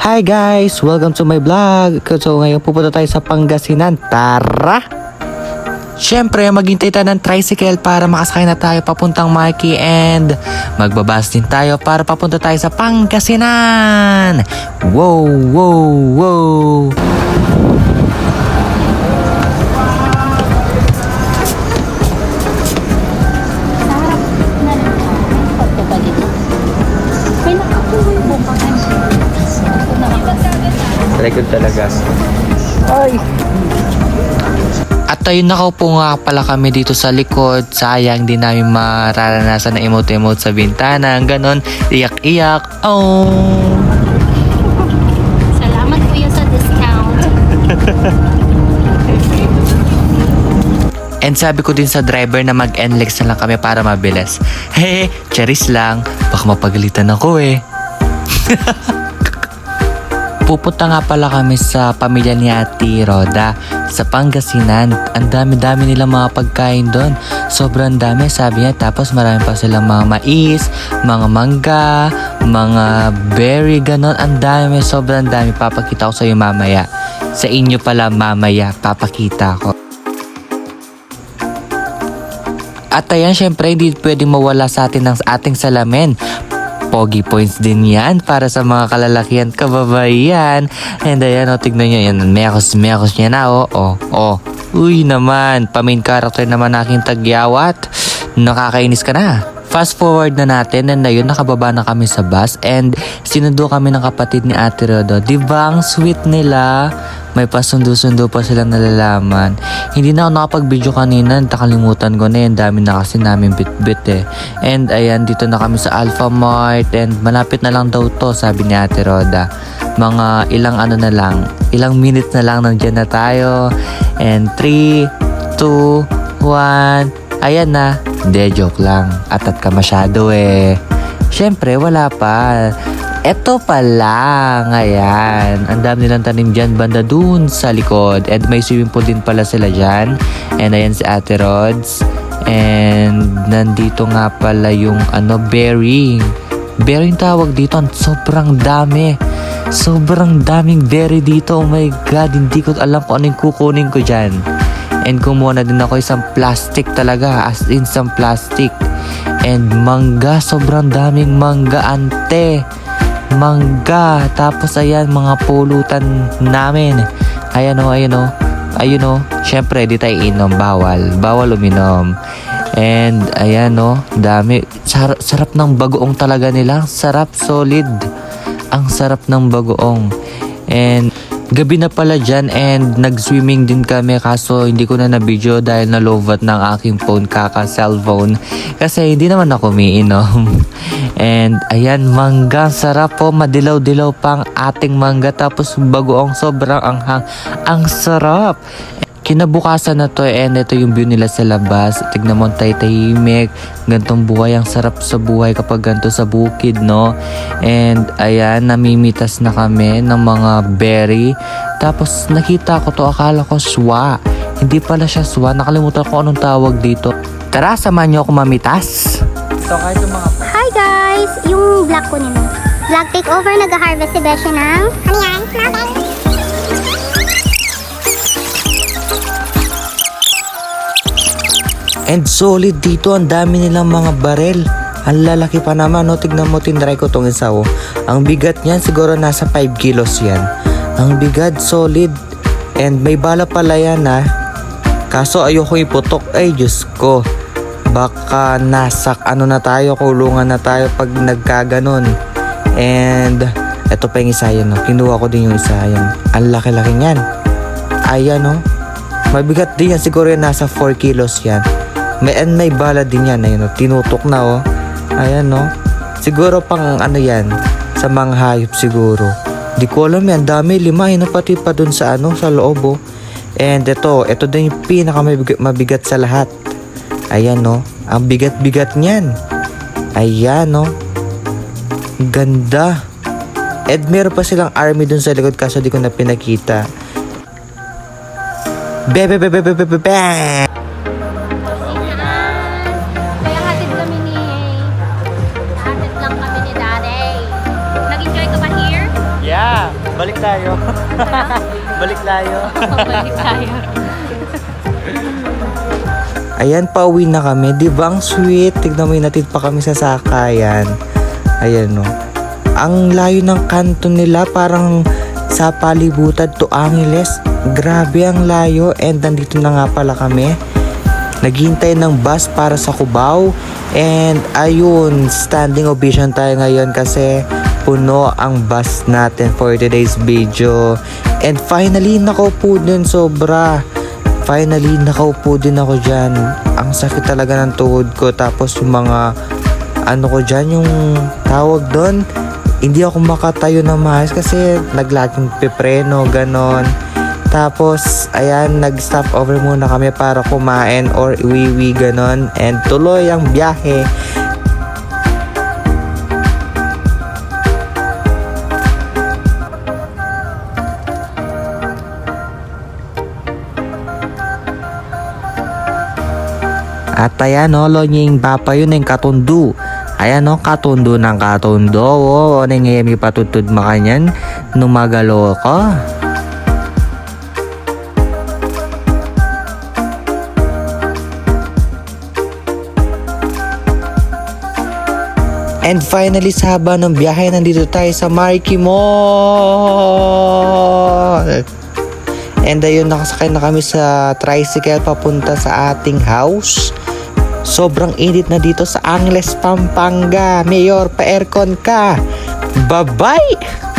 Hi guys! Welcome to my vlog! So ngayon pupunta tayo sa Pangasinan. Tara! Siyempre, maghintay tayo ng tricycle para makasakay na tayo papuntang Marikina and magbabas din tayo para papunta tayo sa Pangasinan! Wow! Wow! Wow! Record talaga. Ay! At ayun, nakaupo nga pala kami dito sa likod. Sayang di namin mararanasan na emote-emote sa bintana. Ganon, iyak-iyak. Oh! Salamat kuya sa discount. And sabi ko din sa driver na mag-NLEX na lang kami para mabilis. Hehe, charis lang. Baka mapagalitan ako eh. Pupunta nga pala kami sa pamilya ni Ate Roda sa Pangasinan. Ang dami-dami nilang mga pagkain doon. Sobrang dami, sabi niya. Tapos marami pa silang mga mais, mga mangga, mga berry, ganon. Ang dami, sobrang dami. Papakita ko sa iyo mamaya. Sa inyo pala mamaya, papakita ko. At ayan, syempre hindi pwedeng mawala sa atin ng ating salamin. Pogi points din yan para sa mga kalalakihan kababayan. And ayan, tignan nyo yan. Mekos niya na, Uy naman, pa-main character naman aking tagyawat. Nakakainis ka na. Fast forward na natin and ayun, nakababa na kami sa bus and sinundo kami ng kapatid ni Ate Rodo. Diba ang sweet nila? May pasundo-sundo pa silang nalalaman. Hindi na ako nakapag-video kanina, nakalimutan ko na yan. Dami na kasi namin bit-bit eh. And ayan, dito na kami sa Alpha Mart and malapit na lang daw to, sabi ni Ate Roda. Mga ilang minutes na lang nandiyan na tayo. And 3, 2, 1, ayan na. Hindi, joke lang. Atat ka masyado eh. Siyempre, wala pa. Eto pa lang. Ayan. Ang dami nilang tanim dyan banda dun sa likod. And may swimming pool din pala sila dyan. And ayan si Ate Rods. And nandito nga pala yung berry. Berry yung tawag dito. Sobrang dami. Sobrang daming berry dito. Oh my God. Hindi ko alam kung ano yung kukunin ko dyan. And kumuha na din ako isang plastic talaga. As in some plastic. And mangga. Sobrang daming mangga, ante. Mangga. Tapos ayan, mga pulutan namin. Ayan o. Siyempre, di tayo inom. Bawal uminom. And ayan o. Dami. Sarap ng bagoong talaga nila. Sarap, solid. Ang sarap ng bagoong. And gabi na pala dyan and nag-swimming din kami kaso hindi ko na na-video dahil na-lobat ng aking phone, cellphone. Kasi hindi naman ako umiinom. And ayan, mangga. Sarap po. Madilaw-dilaw pang ating mangga. Tapos bagoong sobrang anghang. Ang sarap. Kinabukasan na to and ito yung view nila sa labas. Tignan mo, tahimik. Gantong buhay. Ang sarap sa buhay kapag ganito sa bukid, no? And ayan, namimitas na kami ng mga berry. Tapos nakita ko to, akala ko swa. Hindi pala siya swa. Nakalimutan ko anong tawag dito. Tara, samahan niyo ako mamitas. So, kahit yung mga... Hi guys! Yung vlog ko nila. Vlog takeover, nag-harvest si Beshi ng... Ano yan? Strawberry. And solid dito, ang dami nilang mga barel. Ang lalaki pa naman, no? Tignan mo, tinry ko tong isa, oh. Ang bigat niyan, siguro nasa 5 kilos yan. Ang bigat, solid. And may bala pala yan, ha. Kaso ayoko iputok. Ay, Diyos ko. Baka nasak, na tayo, kulungan na tayo pag nagkaganon. And eto pa yung isa yan, no? Kinuha ko din yung isa yan. Ang laki-laki niyan. Ayan, no? Mabigat din yan, siguro yan nasa 4 kilos yan. May bala din yan, ayun, tinutok na, oh. Ayan, no. Siguro pang yan, sa mga hayop siguro. Di ko alam yan, dami, 5, yun, pati pa dun sa sa loob, oh. And ito din yung pinakamabigat sa lahat. Ayan, no. Ang bigat-bigat niyan. Ayan, no. Ganda. And meron pa silang army dun sa likod kaso di ko na pinakita. Bebe. Hatid lang kami ni Daddy. Nag-enjoy ka ba here? Yeah. Balik tayo. Balik tayo. Balik tayo. Ayan, pauwi na kami. Di ba ang sweet? Tignan mo, natid pa kami sa sakayan. Ayan, no. Ang layo ng kanto nila, parang sa palibutan to Angeles. Grabe ang layo. And nandito na nga pala kami. Naghihintay ng bus para sa Cubao. And ayun, standing ovation tayo ngayon kasi puno ang bus natin for today's video. And finally, nakaupo din sobra. Finally, nakaupo din ako dyan. Ang sakit talaga ng tuhod ko. Tapos yung mga, ano ko dyan, yung tawag doon, hindi ako makatayo na maayos kasi naglaging pipreno, ganon. Tapos, ayan, nag-stop over muna kami para kumain or iwiwi, ganon. And tuloy ang biyahe. At ayan, no, lonyeng bapa yun yung katundu. Ayan, no, katundu ng katundo. O, ano yung ipatutod makanyan? Numagalo ko. And finally, sa haba ng biyahe, nandito tayo sa Marikina Mall. And ayun, nakasakay na kami sa tricycle papunta sa ating house. Sobrang init na dito sa Angeles, Pampanga. Mayor, pa-aircon ka. Bye-bye!